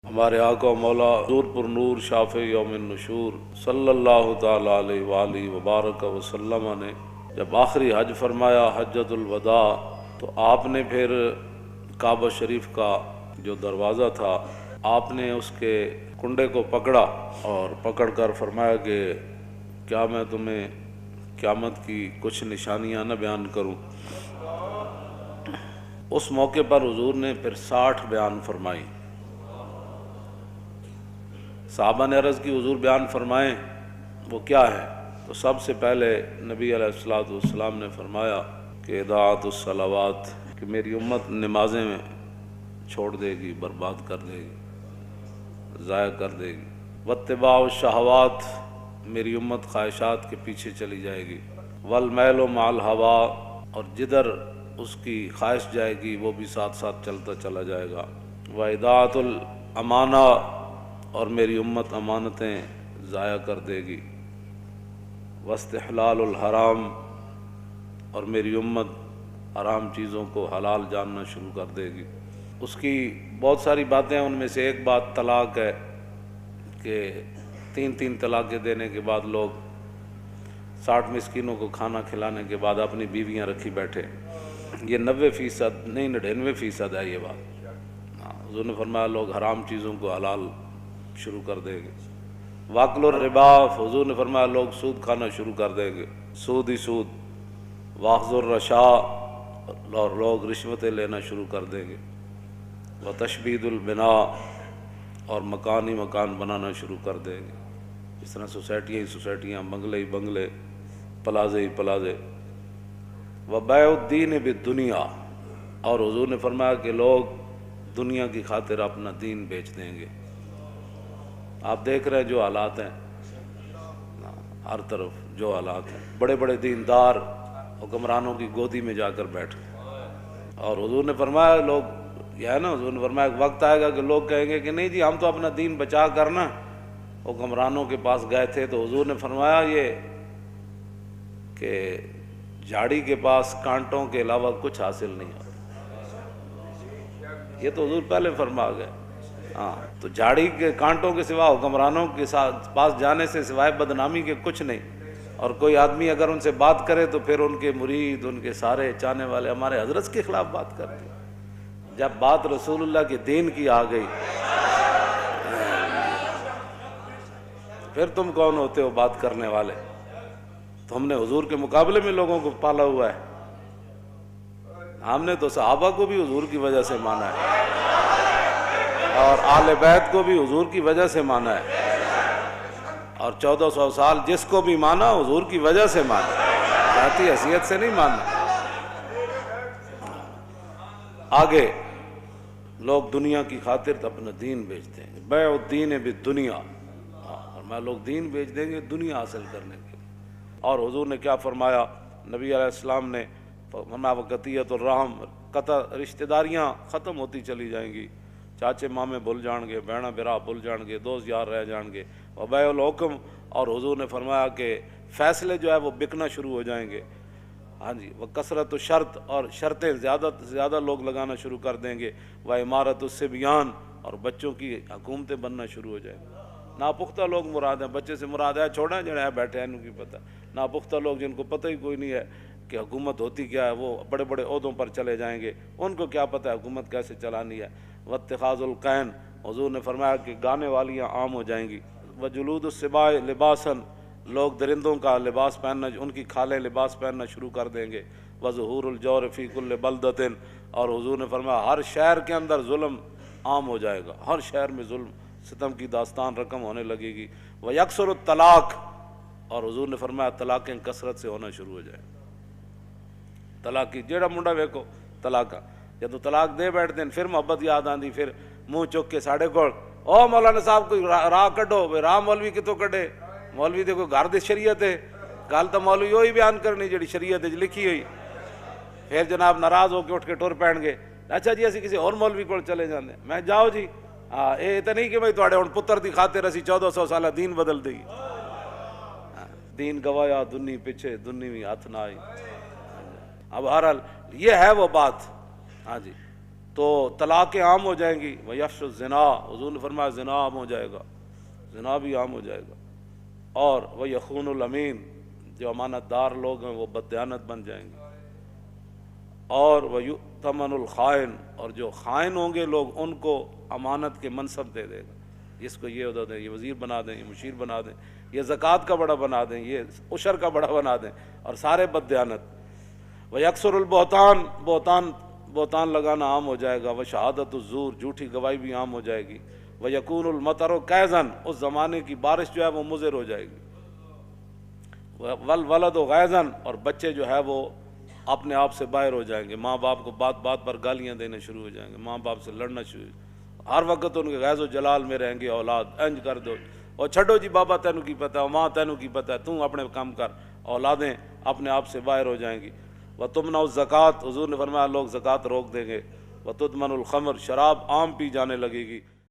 ہمارے آقا و مولا حضور پر نور شافع یوم النشور صلی اللہ تعالی علیہ وآلہ وبارک وسلم نے جب آخری حج فرمایا حجۃ الوداع، تو آپ نے پھر کعبہ شریف کا جو دروازہ تھا آپ نے اس کے کنڈے کو پکڑا اور پکڑ کر فرمایا کہ کیا میں تمہیں قیامت کی کچھ نشانیاں نہ بیان کروں۔ اس موقع پر حضور نے پھر 60 بیان فرمائی۔ صحابہ نے عرض کی حضور بیان فرمائیں وہ کیا ہے؟ تو سب سے پہلے نبی علیہ الصلوۃ والسلام نے فرمایا کہ اضاعۃ الصلوات، کہ میری امت نمازیں چھوڑ دے گی، برباد کر دے گی، ضائع کر دے گی۔ واتباع الشہوات، میری امت خواہشات کے پیچھے چلی جائے گی۔ والمیل مع الہوا، اور جدھر اس کی خواہش جائے گی وہ بھی ساتھ ساتھ چلتا چلا جائے گا۔ واضاعۃ الامانہ، اور میری امت امانتیں ضائع کر دے گی۔ واستحلال الحرام، اور میری امت حرام چیزوں کو حلال جاننا شروع کر دے گی۔ اس کی بہت ساری باتیں ہیں، ان میں سے ایک بات طلاق ہے کہ 3 طلاقیں دینے کے بعد لوگ 60 مسکینوں کو کھانا کھلانے کے بعد اپنی بیویاں رکھی بیٹھے۔ یہ 90% نہیں 99% ہے یہ بات۔ حضور نے فرمایا لوگ حرام چیزوں کو حلال شروع کر دیں گے۔ واکل الربا، حضور نے فرمایا لوگ سود کھانا شروع کر دیں گے، سود ہی سود۔ واخذ الرشا، اور لوگ رشوتیں لینا شروع کر دیں گے۔ وتشبید البناء، اور مکان ہی مکان بنانا شروع کر دیں گے، اس طرح سوسائٹیاں ہی سوسائٹیاں، بنگلے ہی بنگلے، پلازے ہی پلازے۔ وبیع الدین بالدنیا، اور حضور نے فرمایا کہ لوگ دنیا کی خاطر اپنا دین بیچ دیں گے۔ آپ دیکھ رہے ہیں جو حالات ہیں، ہر طرف جو حالات ہیں، بڑے بڑے دیندار حکمرانوں کی گودی میں جا کر بیٹھ گئے۔ اور حضور نے فرمایا لوگ یہ ہے نا، حضور نے فرمایا ایک وقت آئے گا کہ لوگ کہیں گے کہ نہیں جی ہم تو اپنا دین بچا کر نا حکمرانوں کے پاس گئے تھے۔ تو حضور نے فرمایا یہ کہ جھاڑی کے پاس کانٹوں کے علاوہ کچھ حاصل نہیں ہوتا۔ یہ تو حضور پہلے فرما گئے۔ ہاں، تو جھاڑی کے کانٹوں کے سوا حکمرانوں کے پاس جانے سے سوائے بدنامی کے کچھ نہیں۔ اور کوئی آدمی اگر ان سے بات کرے تو پھر ان کے مرید، ان کے سارے چاہنے والے ہمارے حضرت کے خلاف بات کرتے ہیں۔ جب بات رسول اللہ کے دین کی آ گئی پھر تم کون ہوتے ہو بات کرنے والے؟ تو ہم نے حضور کے مقابلے میں لوگوں کو پالا ہوا ہے۔ ہم نے تو صحابہ کو بھی حضور کی وجہ سے مانا ہے، اور آل بیت کو بھی حضور کی وجہ سے مانا ہے، اور 1400 سال جس کو بھی مانا حضور کی وجہ سے مانا، ذاتی حیثیت سے نہیں ماننا۔ آگے لوگ دنیا کی خاطر اپنا دین بیچ دیں گے، بیع الدین بالدنیا، اور میں لوگ دین بیچ دیں گے دنیا حاصل کرنے کے۔ اور حضور نے کیا فرمایا؟ نبی علیہ السلام نے فرمایا وقطیعۃ الرحم، قطع رشتہ داریاں ختم ہوتی چلی جائیں گی، چاچے مامے بھول جان گے، بہنا برا بھول جان گے، دوست یار رہ جان گے۔ وبیع الحکم، اور حضور نے فرمایا کہ فیصلے جو ہے وہ بکنا شروع ہو جائیں گے۔ ہاں جی، وکثرت الشرط، اور شرطیں زیادہ سے زیادہ لوگ لگانا شروع کر دیں گے۔ وامارۃ الصبیان، اور بچوں کی حکومتیں بننا شروع ہو جائیں گی۔ ناپختہ لوگ مراد ہیں، بچے سے مراد ہے چھوڑیں جڑے ہیں بیٹھے ہیں ان کی پتہ۔ ناپختہ لوگ جن کو پتہ ہی کوئی نہیں ہے کہ حکومت ہوتی کیا ہے، وہ بڑے بڑے عہدوں پر چلے جائیں گے، ان کو کیا پتہ ہے حکومت کیسے چلانی ہے۔ واتخاذ القین، حضور نے فرمایا کہ گانے والیاں عام ہو جائیں گی۔ وجلود السباع لباسا، لوگ درندوں کا لباس پہننا، ان کی کھالیں لباس پہننا شروع کر دیں گے۔ وظہور الجور فی کل بلدۃ، اور حضور نے فرمایا ہر شہر کے اندر ظلم عام ہو جائے گا، ہر شہر میں ظلم ستم کی داستان رقم ہونے لگے گی۔ ویکثر الطلاق، اور حضور نے فرمایا طلاقیں کثرت سے ہونا شروع ہو جائیں۔ طلاق کی جیڑا منڈا ویکو طلاق، جب طلاق دے بیٹھتے ہیں پھر محبت یاد آندی، پھر منہ چک کے ساڑھے کو او مولانا صاحب کوئی راہ کڈو، راہ مولوی کتوں کڈے؟ مولوی دے کوئی گھر دی شریعت ہے، گل تو مولوی وہی بیان کرنی جڑی شریعت لکھی ہوئی۔ پھر جناب ناراض ہو کے اٹھ کے ٹر پین گے، اچھا جی اسی کسی اور مولوی کو چلے جاندے، میں جاؤ جی یہ تو نہیں کہ بھائی تھوڑے ہن پتر دی خاطر اسی 1400 سالہ دین بدل دئی۔ دین گوایا دنی پیچھے، دنی بھی ہاتھ نہ آئی۔ اب بہرحال یہ ہے وہ بات۔ ہاں جی، تو طلاقیں عام ہو جائیں گی، ویفش الزنا، حضور نے فرمایا زنا عام ہو جائے گا، زنا بھی عام ہو جائے گا، اور ویخون الامین، جو امانت دار لوگ ہیں وہ بددیانت بن جائیں گے، اور ویؤتمن الخائن، اور جو خائن ہوں گے لوگ ان کو امانت کے منصب دے دے گا، اس کو یہ عہدہ دیں، یہ وزیر بنا دیں، یہ مشیر بنا دیں، یہ زکوٰۃ کا بڑا بنا دیں، یہ عشر کا بڑا بنا دیں، اور سارے بددیانت۔ ویکثر البہتان، بہتان لگانا عام ہو جائے گا، وشہادت الزور، جھوٹی گواہی بھی عام ہو جائے گی، ویکون المطر کیزن، اس زمانے کی بارش جو ہے وہ مضر ہو جائے گی، والولد غیظن، اور بچے جو ہے وہ اپنے آپ سے باہر ہو جائیں گے، ماں باپ کو بات بات پر گالیاں دینے شروع ہو جائیں گے، ماں باپ سے لڑنا شروع، ہر وقت ان کے غیظ و جلال میں رہیں گے، اولاد انج کر دو، اور چھڈو جی بابا تینوں کی پتہ ہے، ماں تینوں کی پتہ ہے، تم اپنے کام کر، اولادیں اپنے آپ سے باہر ہو جائیں گی۔ وَتُمْنَعُ الزَّكَاةُ، حضور نے فرمایا لوگ زکوٰۃ روک دیں گے، وَتُدْمَنُ الْخَمْرُ، شراب عام پی جانے لگے گی۔